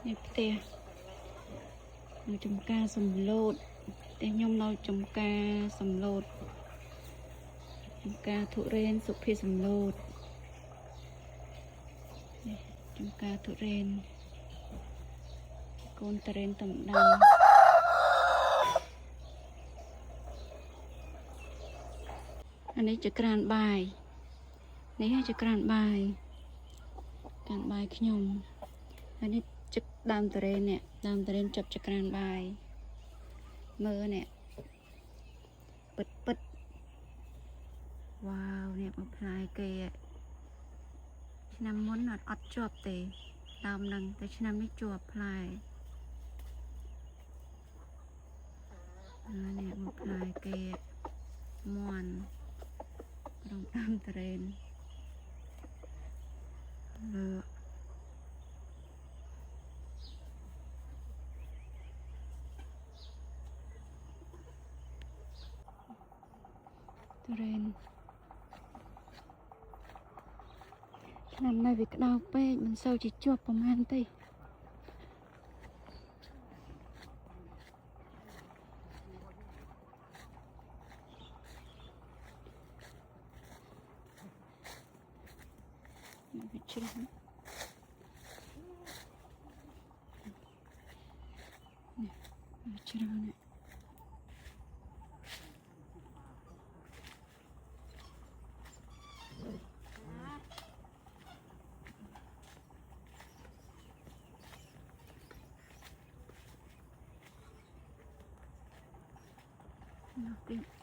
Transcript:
នេះផ្ទះនៅចំការសំឡូតផ្ទះខ្ញុំនៅចំការសំឡូតចំការធុរេនសុភីសំឡូតនេះចំការធុរេនកូនតរេនតំដាំអានេះជាក្រានបាយនេះជាក្រានបាយខ្ញុំហើយនេះទឹកដើមតរេននេះដើមតរេនចាប់ចក្រានបាយមើលនេះពិតវ៉ាវនេះមកផ្លែគេឆ្នាំមុនអត់ជាប់ទេដើមនឹងតែឆ្នាំនេះជាប់ផ្លែនេះមកផ្លែគេមន់ក្នុងដើមតរេនតរេនឆ្នាំនេះវាក្តៅពេកមិនសូវជាជាប់ប្រហែលទេវាជ្រះនេះជ្រះនេះNothing.